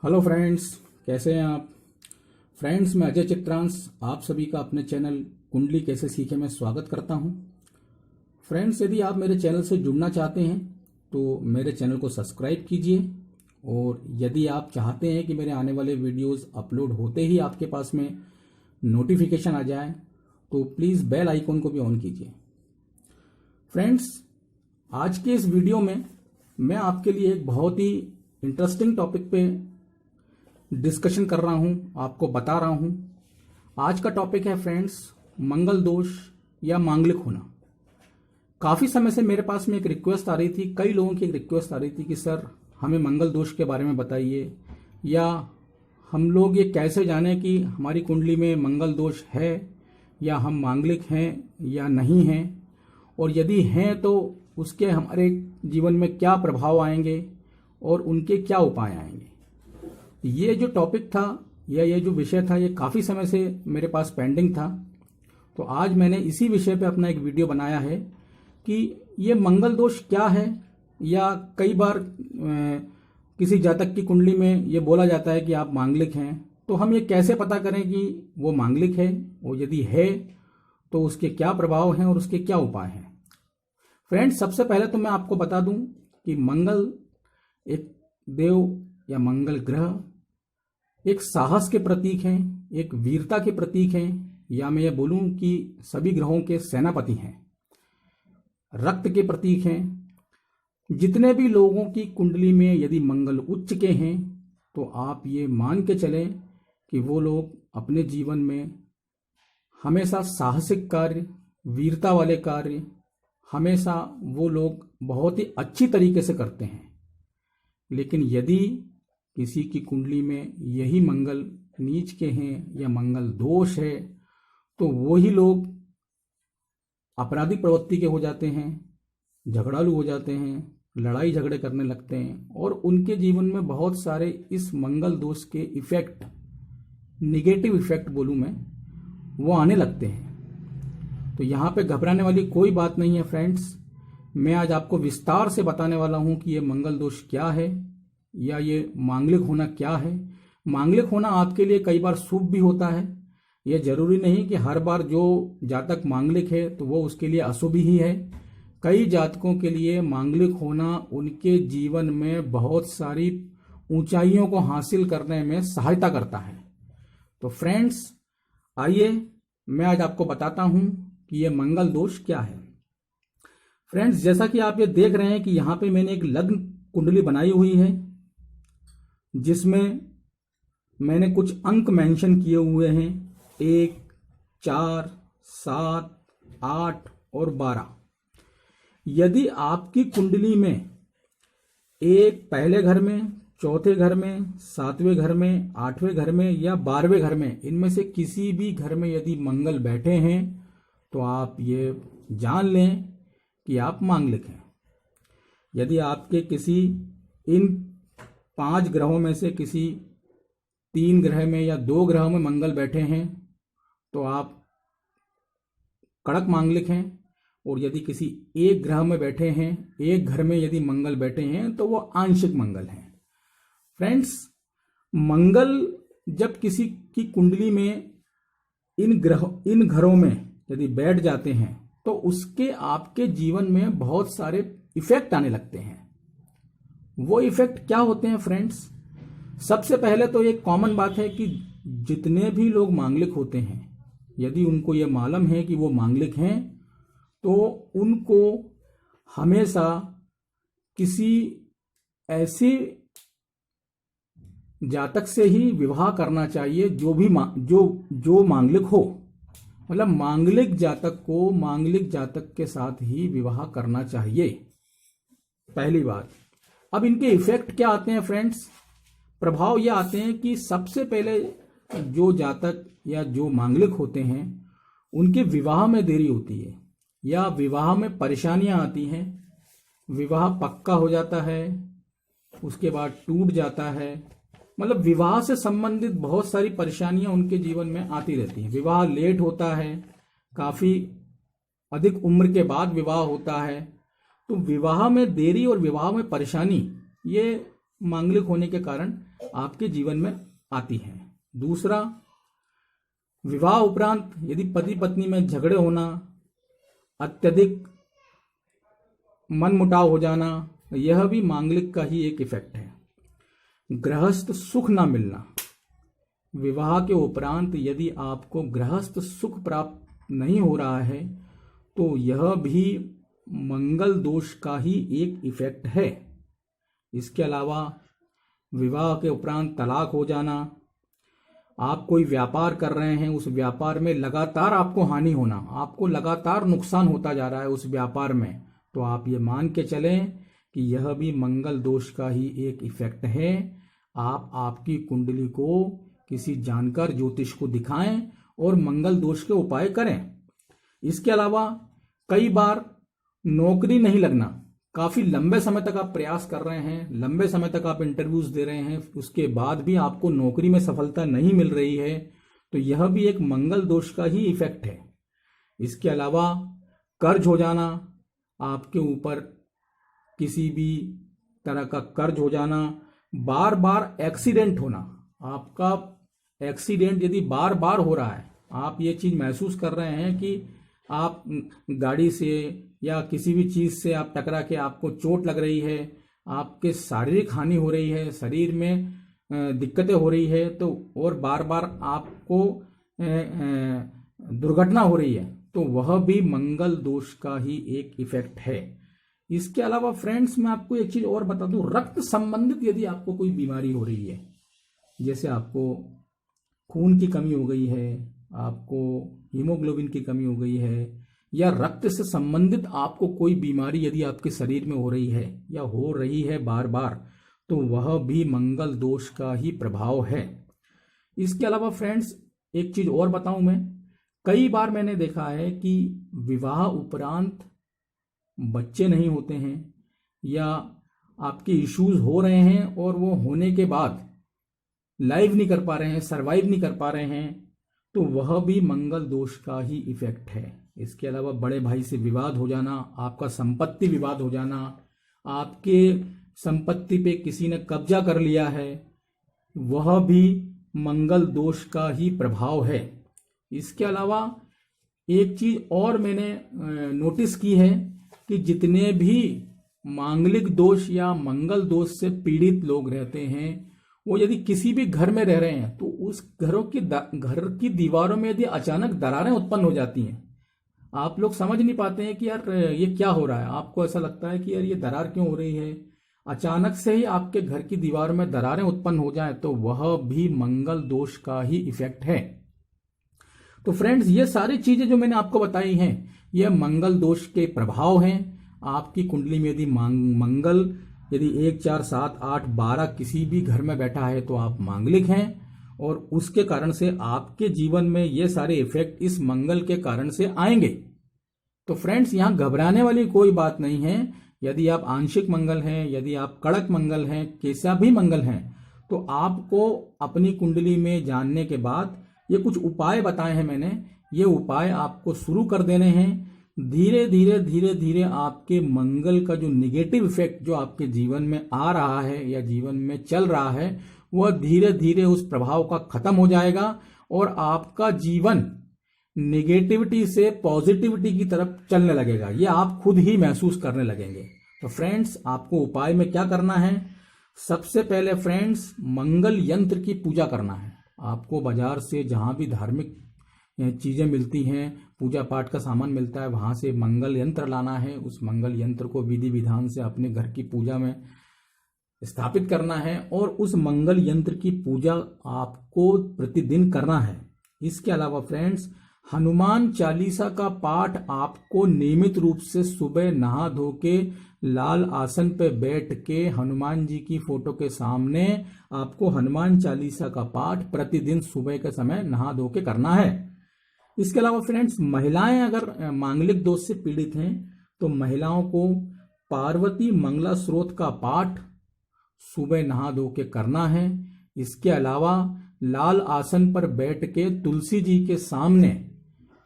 Hello friends, कैसे हैं आप। फ्रेंड्स, मैं अजय चित्रांश आप सभी का अपने चैनल कुंडली कैसे सीखे में स्वागत करता हूं। फ्रेंड्स, यदि आप मेरे चैनल से जुड़ना चाहते हैं तो मेरे चैनल को सब्सक्राइब कीजिए, और यदि आप चाहते हैं कि मेरे आने वाले वीडियोस अपलोड होते ही आपके पास में नोटिफिकेशन आ जाए तो प्लीज़ बेल आइकन को भी ऑन कीजिए। फ्रेंड्स, आज के इस वीडियो में मैं आपके लिए एक बहुत ही इंटरेस्टिंग टॉपिक पे डिस्कशन कर रहा हूं, आपको बता रहा हूं। आज का टॉपिक है फ्रेंड्स, मंगल दोष या मांगलिक होना। काफ़ी समय से मेरे पास में एक रिक्वेस्ट आ रही थी, कई लोगों की एक रिक्वेस्ट आ रही थी कि सर हमें मंगल दोष के बारे में बताइए, या हम लोग ये कैसे जानें कि हमारी कुंडली में मंगल दोष है या हम मांगलिक हैं या नहीं हैं, और यदि हैं तो उसके हमारे जीवन में क्या प्रभाव आएंगे और उनके क्या उपाय आएंगे। ये जो टॉपिक था या ये जो विषय था, ये काफ़ी समय से मेरे पास पेंडिंग था। तो आज मैंने इसी विषय पे अपना एक वीडियो बनाया है कि ये मंगल दोष क्या है, या कई बार किसी जातक की कुंडली में ये बोला जाता है कि आप मांगलिक हैं, तो हम ये कैसे पता करें कि वो मांगलिक है, और यदि है तो उसके क्या प्रभाव हैं और उसके क्या उपाय हैं। फ्रेंड्स, सबसे पहले तो मैं आपको बता दूं कि मंगल एक देव या मंगल ग्रह एक साहस के प्रतीक हैं, एक वीरता के प्रतीक हैं, या मैं ये बोलूं कि सभी ग्रहों के सेनापति हैं, रक्त के प्रतीक हैं। जितने भी लोगों की कुंडली में यदि मंगल उच्च के हैं तो आप ये मान के चलें कि वो लोग अपने जीवन में हमेशा साहसिक कार्य, वीरता वाले कार्य हमेशा वो लोग बहुत ही अच्छी तरीके से करते हैं। लेकिन यदि किसी की कुंडली में यही मंगल नीच के हैं या मंगल दोष है तो वो ही लोग आपराधिक प्रवृत्ति के हो जाते हैं, झगड़ालू हो जाते हैं, लड़ाई झगड़े करने लगते हैं, और उनके जीवन में बहुत सारे इस मंगल दोष के इफेक्ट, निगेटिव इफेक्ट बोलूँ मैं, वो आने लगते हैं। तो यहाँ पे घबराने वाली कोई बात नहीं है फ्रेंड्स। मैं आज आपको विस्तार से बताने वाला हूँ कि ये मंगल दोष क्या है या ये मांगलिक होना क्या है। मांगलिक होना आपके लिए कई बार शुभ भी होता है। यह जरूरी नहीं कि हर बार जो जातक मांगलिक है तो वो उसके लिए अशुभ ही है। कई जातकों के लिए मांगलिक होना उनके जीवन में बहुत सारी ऊंचाइयों को हासिल करने में सहायता करता है। तो फ्रेंड्स, आइए मैं आज आपको बताता हूं कि यह मंगल दोष क्या है। फ्रेंड्स, जैसा कि आप ये देख रहे हैं कि यहाँ पे मैंने एक लग्न कुंडली बनाई हुई है, जिसमें मैंने कुछ अंक मेंशन किए हुए हैं, 1, 4, 7, 8 और 12। यदि आपकी कुंडली में एक पहले घर में, चौथे घर में, 7वें घर में, 8वें घर में या 12वें घर में, इनमें से किसी भी घर में यदि मंगल बैठे हैं तो आप ये जान लें कि आप मांगलिक हैं। यदि आपके किसी इन 5 ग्रहों में से किसी 3 ग्रह में या 2 ग्रहों में मंगल बैठे हैं तो आप कड़क मांगलिक हैं, और यदि किसी एक ग्रह में बैठे हैं, एक घर में यदि मंगल बैठे हैं तो वो आंशिक मंगल हैं। फ्रेंड्स, मंगल जब किसी की कुंडली में इन घरों में यदि बैठ जाते हैं तो उसके आपके जीवन में बहुत सारे इफेक्ट आने लगते हैं। वो इफेक्ट क्या होते हैं फ्रेंड्स? सबसे पहले तो एक कॉमन बात है कि जितने भी लोग मांगलिक होते हैं, यदि उनको ये मालूम है कि वो मांगलिक हैं तो उनको हमेशा किसी ऐसे जातक से ही विवाह करना चाहिए जो मांगलिक हो। मतलब मांगलिक जातक को मांगलिक जातक के साथ ही विवाह करना चाहिए, पहली बात। अब इनके इफेक्ट क्या आते हैं फ्रेंड्स? प्रभाव ये आते हैं कि सबसे पहले जो जातक या जो मांगलिक होते हैं उनके विवाह में देरी होती है, या विवाह में परेशानियां आती हैं। विवाह पक्का हो जाता है, उसके बाद टूट जाता है। मतलब विवाह से संबंधित बहुत सारी परेशानियां उनके जीवन में आती रहती हैं। विवाह लेट होता है, काफी अधिक उम्र के बाद विवाह होता है। तो विवाह में देरी और विवाह में परेशानी, ये मांगलिक होने के कारण आपके जीवन में आती हैं। दूसरा, विवाह उपरांत यदि पति पत्नी में झगड़े होना, अत्यधिक मनमुटाव हो जाना, यह भी मांगलिक का ही एक इफेक्ट है। गृहस्थ सुख ना मिलना, विवाह के उपरांत यदि आपको गृहस्थ सुख प्राप्त नहीं हो रहा है तो यह भी मंगल दोष का ही एक इफेक्ट है। इसके अलावा विवाह के उपरांत तलाक हो जाना, आप कोई व्यापार कर रहे हैं, उस व्यापार में लगातार आपको हानि होना, आपको लगातार नुकसान होता जा रहा है उस व्यापार में, तो आप ये मान के चलें कि यह भी मंगल दोष का ही एक इफेक्ट है। आप आपकी कुंडली को किसी जानकार ज्योतिष को दिखाएं और मंगल दोष के उपाय करें। इसके अलावा कई बार नौकरी नहीं लगना, काफी लंबे समय तक आप प्रयास कर रहे हैं, लंबे समय तक आप इंटरव्यूज दे रहे हैं, उसके बाद भी आपको नौकरी में सफलता नहीं मिल रही है, तो यह भी एक मंगल दोष का ही इफेक्ट है। इसके अलावा कर्ज हो जाना, आपके ऊपर किसी भी तरह का कर्ज हो जाना, बार बार एक्सीडेंट होना, आपका एक्सीडेंट यदि बार बार हो रहा है, आप ये चीज महसूस कर रहे हैं कि आप गाड़ी से या किसी भी चीज से आप टकरा के आपको चोट लग रही है, आपके शारीरिक हानि हो रही है, शरीर में दिक्कतें हो रही है, तो और बार बार आपको दुर्घटना हो रही है, तो वह भी मंगल दोष का ही एक इफेक्ट है। इसके अलावा फ्रेंड्स, मैं आपको एक चीज और बता दूं, रक्त संबंधित यदि आपको कोई बीमारी हो रही है, जैसे आपको खून की कमी हो गई है, आपको हीमोग्लोबिन की कमी हो गई है, या रक्त से संबंधित आपको कोई बीमारी यदि आपके शरीर में हो रही है या हो रही है बार बार, तो वह भी मंगल दोष का ही प्रभाव है। इसके अलावा फ्रेंड्स, एक चीज और बताऊं मैं, कई बार मैंने देखा है कि विवाह उपरांत बच्चे नहीं होते हैं या आपके इश्यूज हो रहे हैं और वो होने के बाद लाइव नहीं कर पा रहे हैं, सरवाइव नहीं कर पा रहे हैं, तो वह भी मंगल दोष का ही इफेक्ट है। इसके अलावा बड़े भाई से विवाद हो जाना, आपका संपत्ति विवाद हो जाना, आपके संपत्ति पे किसी ने कब्जा कर लिया है, वह भी मंगल दोष का ही प्रभाव है। इसके अलावा एक चीज और मैंने नोटिस की है कि जितने भी मांगलिक दोष या मंगल दोष से पीड़ित लोग रहते हैं, वो यदि किसी भी घर में रह रहे हैं तो उस घर की दीवारों में यदि अचानक दरारें उत्पन्न हो जाती हैं, आप लोग समझ नहीं पाते हैं कि यार ये क्या हो रहा है। आपको ऐसा लगता है कि यार ये दरार क्यों हो रही है, अचानक से ही आपके घर की दीवार में दरारें उत्पन्न हो जाए, तो वह भी मंगल दोष का ही इफेक्ट है। तो फ्रेंड्स, ये सारी चीजें जो मैंने आपको बताई हैं, यह मंगल दोष के प्रभाव हैं। आपकी कुंडली में यदि मंगल यदि 1, 4, 7, 8, 12 किसी भी घर में बैठा है तो आप मांगलिक हैं, और उसके कारण से आपके जीवन में ये सारे इफेक्ट इस मंगल के कारण से आएंगे। तो फ्रेंड्स, यहां घबराने वाली कोई बात नहीं है। यदि आप आंशिक मंगल हैं, यदि आप कड़क मंगल हैं, कैसा भी मंगल हैं, तो आपको अपनी कुंडली में जानने के बाद ये कुछ उपाय बताए हैं मैंने, ये उपाय आपको शुरू कर देने हैं। धीरे धीरे धीरे धीरे आपके मंगल का जो निगेटिव इफेक्ट जो आपके जीवन में आ रहा है या जीवन में चल रहा है, वह धीरे धीरे उस प्रभाव का खत्म हो जाएगा और आपका जीवन निगेटिविटी से पॉजिटिविटी की तरफ चलने लगेगा। ये आप खुद ही महसूस करने लगेंगे। तो फ्रेंड्स, आपको उपाय में क्या करना है? सबसे पहले फ्रेंड्स, मंगल यंत्र की पूजा करना है। आपको बाजार से जहां भी धार्मिक चीजें मिलती हैं, पूजा पाठ का सामान मिलता है, वहां से मंगल यंत्र लाना है। उस मंगल यंत्र को विधि विधान से अपने घर की पूजा में स्थापित करना है और उस मंगल यंत्र की पूजा आपको प्रतिदिन करना है। इसके अलावा फ्रेंड्स, हनुमान चालीसा का पाठ आपको नियमित रूप से सुबह नहा धो के लाल आसन पे बैठ के हनुमान जी की फोटो के सामने आपको हनुमान चालीसा का पाठ प्रतिदिन सुबह के समय नहा धो के करना है। इसके अलावा फ्रेंड्स, महिलाएं अगर मांगलिक दोष से पीड़ित हैं तो महिलाओं को पार्वती मंगला स्रोत का पाठ सुबह नहा धो के करना है। इसके अलावा लाल आसन पर बैठ के तुलसी जी के सामने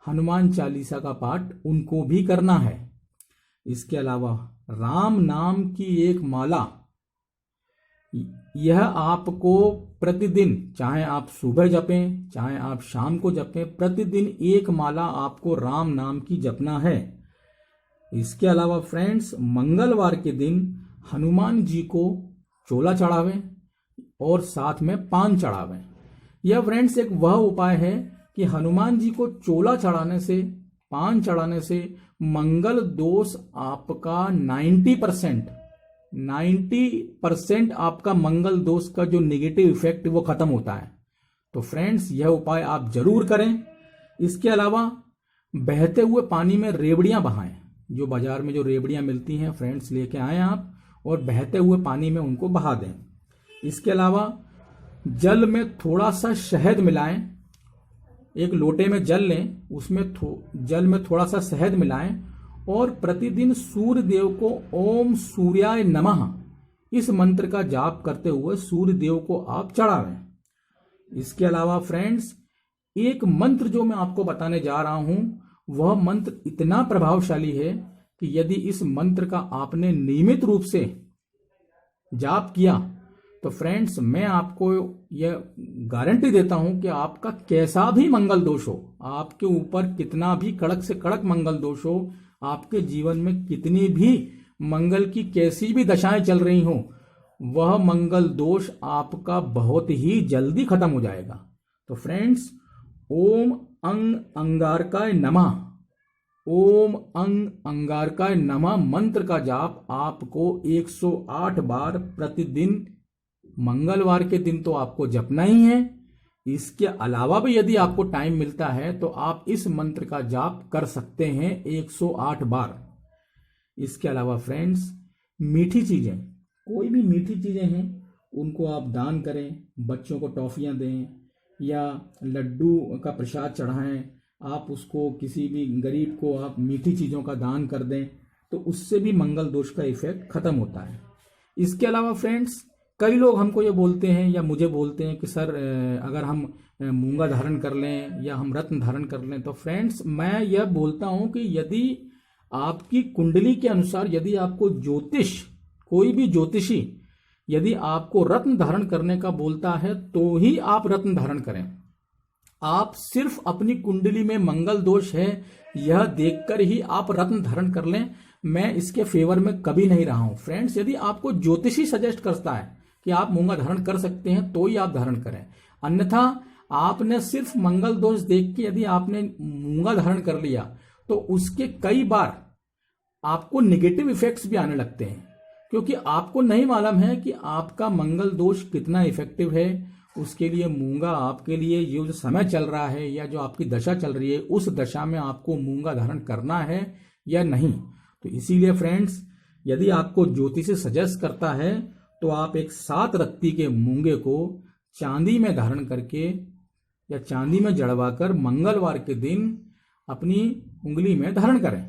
हनुमान चालीसा का पाठ उनको भी करना है। इसके अलावा राम नाम की एक माला यह आपको प्रतिदिन, चाहे आप सुबह जपें चाहे आप शाम को जपें, प्रतिदिन एक माला आपको राम नाम की जपना है। इसके अलावा फ्रेंड्स, मंगलवार के दिन हनुमान जी को चोला चढ़ावें और साथ में पान चढ़ावें। यह फ्रेंड्स एक वह उपाय है कि हनुमान जी को चोला चढ़ाने से, पान चढ़ाने से मंगल दोष आपका 90% आपका मंगल दोष का जो नेगेटिव इफेक्ट वो खत्म होता है। तो फ्रेंड्स, यह उपाय आप जरूर करें। इसके अलावा बहते हुए पानी में रेवड़ियां बहाएं। जो बाजार में जो रेवड़ियां मिलती हैं फ्रेंड्स, लेके आएं आप और बहते हुए पानी में उनको बहा दें। इसके अलावा जल में थोड़ा सा शहद मिलाएं। एक लोटे में जल लें, उसमें जल में थोड़ा सा शहद मिलाएं और प्रतिदिन सूर्य देव को ओम सूर्याय नमः इस मंत्र का जाप करते हुए सूर्य देव को आप चढ़ावें। इसके अलावा फ्रेंड्स, एक मंत्र जो मैं आपको बताने जा रहा हूं, वह मंत्र इतना प्रभावशाली है कि यदि इस मंत्र का आपने नियमित रूप से जाप किया तो फ्रेंड्स, मैं आपको यह गारंटी देता हूं कि आपका कैसा भी मंगल दोष हो, आपके ऊपर कितना भी कड़क से कड़क मंगल दोष हो, आपके जीवन में कितनी भी मंगल की कैसी भी दशाएं चल रही हो, वह मंगल दोष आपका बहुत ही जल्दी खत्म हो जाएगा। तो फ्रेंड्स, ओम अंग अंगारकाय नमः, ओम अंग अंगारकाय नमः मंत्र का जाप आपको 108 बार प्रतिदिन, मंगलवार के दिन तो आपको जपना ही है। इसके अलावा भी यदि आपको टाइम मिलता है तो आप इस मंत्र का जाप कर सकते हैं 108 बार। इसके अलावा फ्रेंड्स, मीठी चीजें, कोई भी मीठी चीजें हैं उनको आप दान करें, बच्चों को टॉफियां दें या लड्डू का प्रसाद चढ़ाएं, आप उसको किसी भी गरीब को आप मीठी चीजों का दान कर दें, तो उससे भी मंगल दोष का इफेक्ट खत्म होता है। इसके अलावा फ्रेंड्स, कई लोग हमको ये बोलते हैं या मुझे बोलते हैं कि सर, अगर हम मूंगा धारण कर लें या हम रत्न धारण कर लें, तो फ्रेंड्स, मैं यह बोलता हूं कि यदि आपकी कुंडली के अनुसार, यदि आपको ज्योतिष, कोई भी ज्योतिषी यदि आपको रत्न धारण करने का बोलता है तो ही आप रत्न धारण करें। आप सिर्फ अपनी कुंडली में मंगल दोष है यह देखकर ही आप रत्न धारण कर लें, मैं इसके फेवर में कभी नहीं रहा हूं। फ्रेंड्स, यदि आपको ज्योतिषी सजेस्ट करता है कि आप मूंगा धारण कर सकते हैं तो ही आप धारण करें, अन्यथा आपने सिर्फ मंगल दोष देख के यदि आपने मूंगा धारण कर लिया तो उसके कई बार आपको नेगेटिव इफेक्ट्स भी आने लगते हैं, क्योंकि आपको नहीं मालूम है कि आपका मंगल दोष कितना इफेक्टिव है। उसके लिए मूंगा, आपके लिए ये जो समय चल रहा है या जो आपकी दशा चल रही है, उस दशा में आपको मूंगा धारण करना है या नहीं। तो इसीलिए फ्रेंड्स, यदि आपको ज्योतिषी सजेस्ट करता है तो आप एक 7 रत्ती के मूंगे को चांदी में धारण करके या चांदी में जड़वाकर मंगलवार के दिन अपनी उंगली में धारण करें।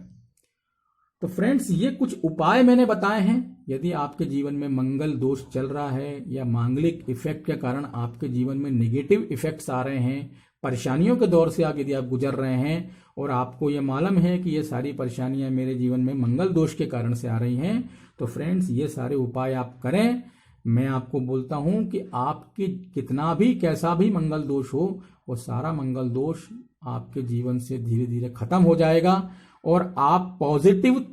तो फ्रेंड्स, ये कुछ उपाय मैंने बताए हैं। यदि आपके जीवन में मंगल दोष चल रहा है या मांगलिक इफेक्ट के कारण आपके जीवन में नेगेटिव इफेक्ट्स आ रहे हैं, परेशानियों के दौर से यदि आप गुजर रहे हैं और आपको ये मालूम है कि ये सारी परेशानियां मेरे जीवन में मंगल दोष के कारण से आ रही हैं, तो फ्रेंड्स, ये सारे उपाय आप करें। मैं आपको बोलता हूं कि आपकी कितना भी कैसा भी मंगल दोष हो, वो सारा मंगल दोष आपके जीवन से धीरे धीरे खत्म हो जाएगा और आप पॉजिटिविटी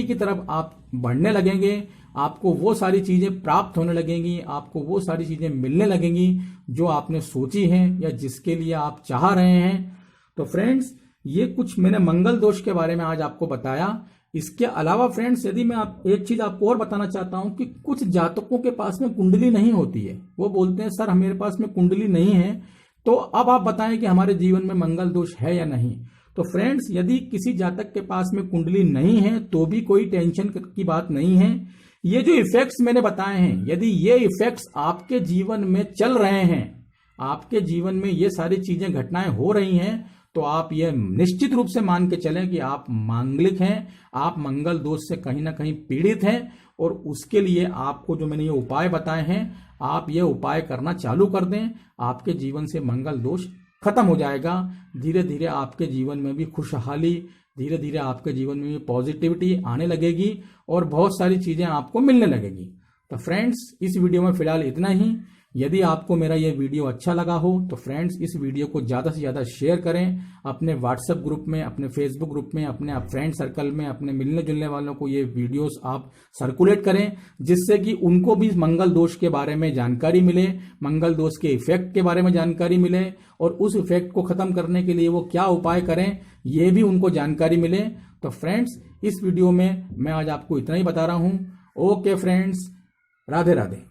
की तरफ आप बढ़ने लगेंगे। आपको वो सारी चीजें प्राप्त होने लगेंगी, आपको वो सारी चीजें मिलने लगेंगी जो आपने सोची हैं या जिसके लिए आप चाह रहे हैं। तो फ्रेंड्स, ये कुछ मैंने मंगल दोष के बारे में आज आपको बताया। इसके अलावा फ्रेंड्स, यदि मैं एक चीज आपको और बताना चाहता हूं कि कुछ जातकों के पास में कुंडली नहीं होती है, वो बोलते हैं सर मेरे पास में कुंडली नहीं है, तो अब आप बताएं कि हमारे जीवन में मंगल दोष है या नहीं। तो फ्रेंड्स, यदि किसी जातक के पास में कुंडली नहीं है तो भी कोई टेंशन की बात नहीं है। ये जो इफेक्ट्स मैंने बताए हैं, यदि ये इफेक्ट्स आपके जीवन में चल रहे हैं, आपके जीवन में ये सारी चीजें घटनाएं हो रही हैं, तो आप ये निश्चित रूप से मान के चलें कि आप मांगलिक हैं, आप मंगल दोष से कहीं ना कहीं पीड़ित हैं। और उसके लिए आपको जो मैंने ये उपाय बताए हैं, आप ये उपाय करना चालू कर दें, आपके जीवन से मंगल दोष खत्म हो जाएगा। धीरे धीरे आपके जीवन में भी खुशहाली, धीरे धीरे आपके जीवन में भी पॉजिटिविटी आने लगेगी और बहुत सारी चीजें आपको मिलने लगेगी। तो फ्रेंड्स इस वीडियो में फिलहाल इतना ही। यदि आपको मेरा यह वीडियो अच्छा लगा हो तो फ्रेंड्स इस वीडियो को ज़्यादा से ज़्यादा शेयर करें अपने व्हाट्सएप ग्रुप में, अपने फेसबुक ग्रुप में, अपने फ्रेंड सर्कल में, अपने मिलने जुलने वालों को ये वीडियोस आप सर्कुलेट करें, जिससे कि उनको भी मंगल दोष के बारे में जानकारी मिले, मंगल दोष के इफेक्ट के बारे में जानकारी मिले और उस इफेक्ट को खत्म करने के लिए वो क्या उपाय करें ये भी उनको जानकारी मिले। तो फ्रेंड्स इस वीडियो में मैं आज आपको इतना ही बता रहा हूँ। Okay friends, Radhe Radhe.